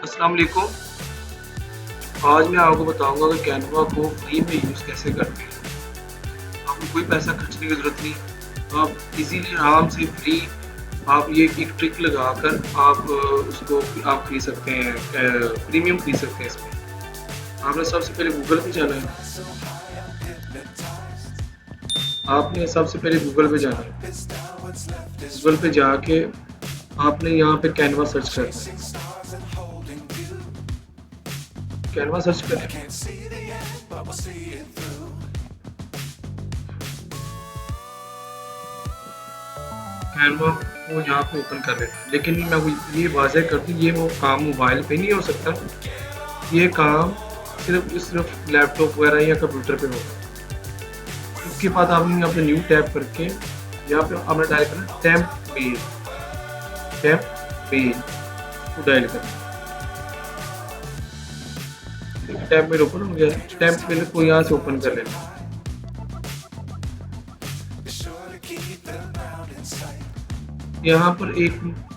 अस्सलाम वालेकुम। आज मैं आपको बताऊंगा कि कैनवा को फ्री में यूज़ कैसे करते हैं। आपको कोई पैसा खर्चने की ज़रूरत नहीं। आप इजीली आराम से फ्री आप ये एक ट्रिक लगाकर आप उसको आप खरीद सकते हैं, प्रीमियम खरीद सकते हैं इसमें। आपने सबसे पहले गूगल पे जाना है। आपने सबसे पहले गूगल पे जाना है। गूगल पे जाके आपने यहाँ पे कैनवा सर्च करना है। कैनवा सर्च करें। कैनवा को यहाँ पे ओपन कर लेना है। लेकिन मैं वो ये वाज़ह कर दूँ, ये वो काम मोबाइल पे नहीं हो सकता। ये काम सिर्फ लैपटॉप वगैरह या कंप्यूटर पे होगा। उसके बाद आपने यहाँ पे न्यू टैब करके यहाँ पे आपने डायल करना टेम्प मेल को डायल करना। टैब मेल ओपन हो गया। टेम्प मेल को यहाँ से ओपन कर लेना। यहाँ पर एक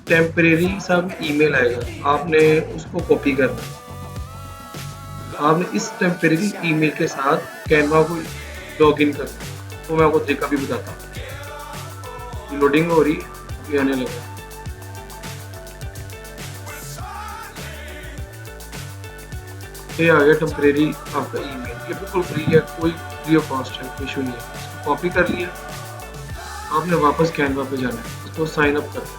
टेम्परेरी सा ईमेल आएगा, आपने उसको कॉपी करना है। आपने इस टेम्परेरी ईमेल के साथ कैनवा को लॉग इन करना है। तो मैं आपको तरीका भी बताता हूँ। लोडिंग हो रही, ये आने लगा। ये आ गया टेम्परेरी आपका ईमेल। ये बिल्कुल फ्री है, कोई फ्री ऑफ कॉस्ट है, कोई इशू नहीं है। इसको कॉपी कर लिया। आपने वापस कैनवा पे जाना है, इसको साइन अप करना है।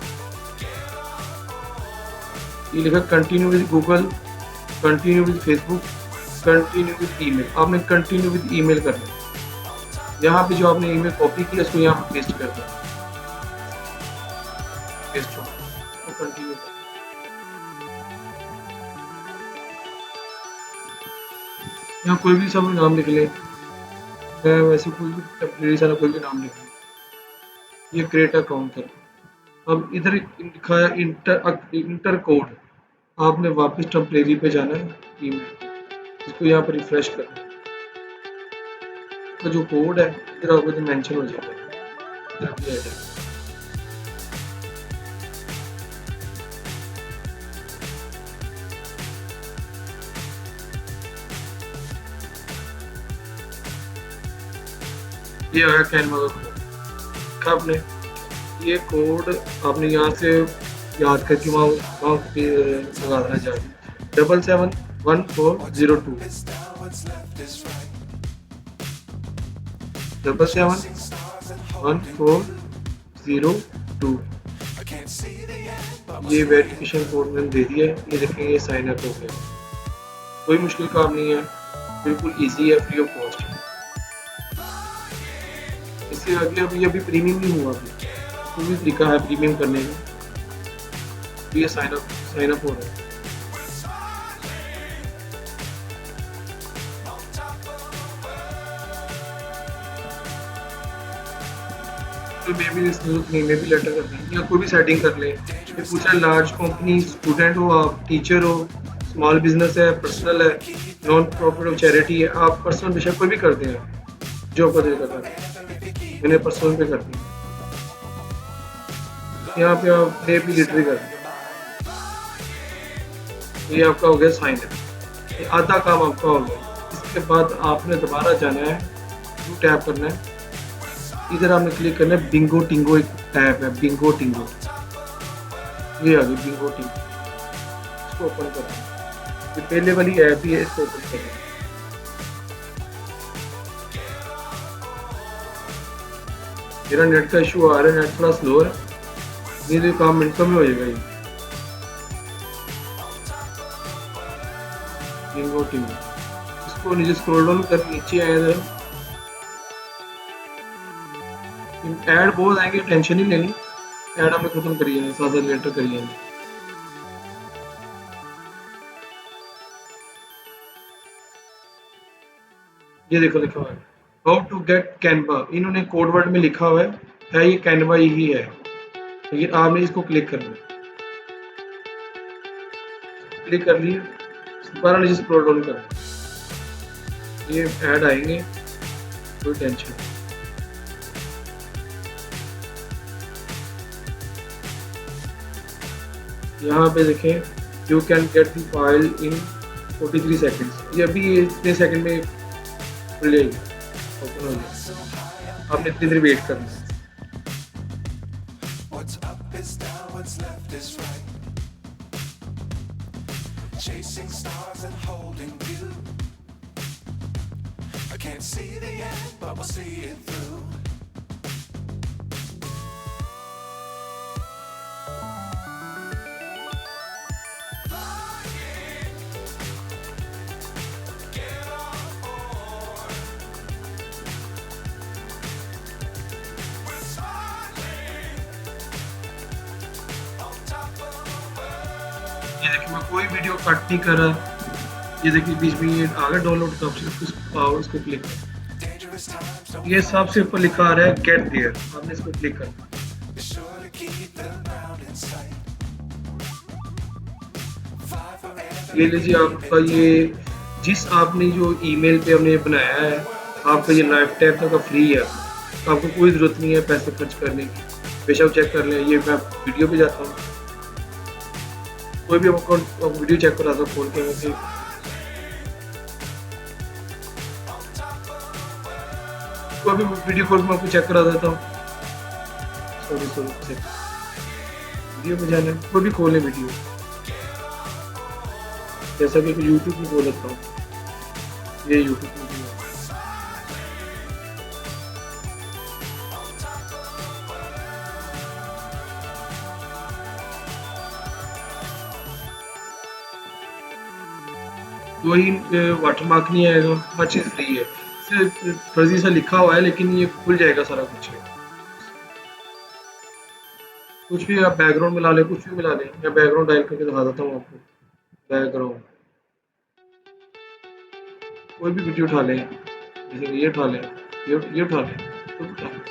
ये लिखा continue with Google, continue with Facebook, continue with email. आपने कंटिन्यू विद ईमेल करना है। यहाँ पे जो आपने ईमेल कॉपी किया इसको यहाँ पे पेस्ट कर दें। पेस्ट हो, इसको कंटिन्यू कर। यहाँ कोई भी सब नाम लिख ले। मैं वैसे कोई भी टेम्परेरी सारा कोई भी नाम लिख लूँ। ये क्रिएट अकाउंट कर। अब इधर लिखा है इंटर कोड। आपने वापस टेम्परेरी पे जाना है ईमेल, इसको यहाँ पर रिफ्रेश करना है। तो जो कोड है इधर आपको तो मेंशन हो जाएगा, इधर भी आ जाएगा। ये आया कैनवा का कोड। आपने ये कोड आपने यहाँ से याद करके वहाँ पे लगा देना चाहिए। 771402 771402। ये वेरिफिकेशन कोड मैंने दे दिया है। ये देखें, ये साइन अप हो गया। कोई मुश्किल काम नहीं है, बिल्कुल इजी है, फ्री ऑफ कॉस्ट है। इससे आगे अभी प्रीमियम नहीं हुआ। अभी कोई भी तरीका है प्रीमियम करने का। ये साइन अप हो रहा है। तो मे भी जरूरत नहीं, मे भी लेटर कर दें या कोई भी सेटिंग कर लें। ये पूछा लार्ज कंपनी, स्टूडेंट हो आप, टीचर हो, स्मॉल बिजनेस है, पर्सनल है, नॉन प्रॉफिट चैरिटी है। आप पर्सनल बेशक कोई भी करते हैं, जो आपका दिल करता है। मैंने पर्सनल पे कर दिया। यहाँ पे आप पे भी लिटरी कर दें। ये आपका हो गया साइन अप। ये आधा काम आपका हो गया। इसके बाद आपने दोबारा जाना है, टू टैप करना है। इधर आपने क्लिक करना है बिंगो टिंगो। एक टैब है बिंगो टिंगो, ये आ गई बिंगो टिंगो। इसको ओपन करना है। ये पहले वाली ऐप ही है, इसको ओपन करना है। मेरा नेट का इशू आ रहा है, नेट थोड़ा स्लो है। ये काम मिनटों में हो जाएगा। ये बिंगो टिंगो, इसको नीचे स्क्रॉल डाउन कर नीचे आया था। ऐड बहुत आएंगे, टेंशन नहीं लेनी। ऐड हमने खत्म करी है, साथ लेटर करी है। ये देखो लिखा हुआ है हाउ टू गेट कैनवा। इन्होंने कोड वर्ड में लिखा हुआ है ये कैनवा यही है। लेकिन आपने इसको क्लिक करना है। क्लिक कर लिया, दोबारा नीचे स्क्रॉल डाउन करना। ये ऐड आएंगे, कोई टेंशन नहीं। यहाँ पे देखें you can get the file in 43 seconds. ये अभी इतने सेकंड में खुल जाएगी, ओपन हो जाएगी। आपने इतनी देर वेट करना है। Chasing stars and holding you. I can't see the end, but we'll see it through. ये देखिए मैं कोई वीडियो कट नहीं कर रहा। ये देखिए बीच में ये आ गया डाउनलोड का ऑप्शन, उसको क्लिक कर। ये सबसे ऊपर लिखा आ रहा है गेट देयर, आपने इसको क्लिक करना। ये लीजिए आपका ये जिस आपने जो ईमेल पे हमने बनाया है, आपका ये लाइफ टाइम तक का फ्री है, तो आपको कोई ज़रूरत नहीं है पैसे खर्च करने की। बेशक चेक कर लें, ये मैं वीडियो पे जाता हूँ, कोई भी अकाउंट वीडियो चेक करा था खोल के मुझे। कोई भी वीडियो खोल के मैं आपको चेक करा देता हूँ। सॉरी वीडियो पे जाना है, कोई भी खोले वीडियो, जैसा कि यूट्यूब में बोल लेता हूँ, ये यूट्यूब में कोई वाटरमार्क नहीं आएगा, हर चीज़ फ्री है। सिर्फ फर्जी सा लिखा हुआ है, लेकिन ये खुल जाएगा सारा कुछ भी आप बैकग्राउंड मिला लें, कुछ भी मिला लें। मैं बैकग्राउंड डायल करके दिखा देता हूँ आपको। बैकग्राउंड कोई भी वीडियो उठा लें, जैसे ये उठा लें, ये उठा लें, तो उठा लें,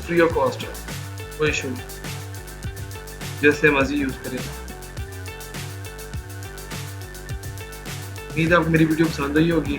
फ्री ऑफ कॉस्ट है, कोई इशू नहीं, जैसे मर्जी यूज़ करें। उम्मीद है आपको मेरी वीडियो पसंद आई होगी।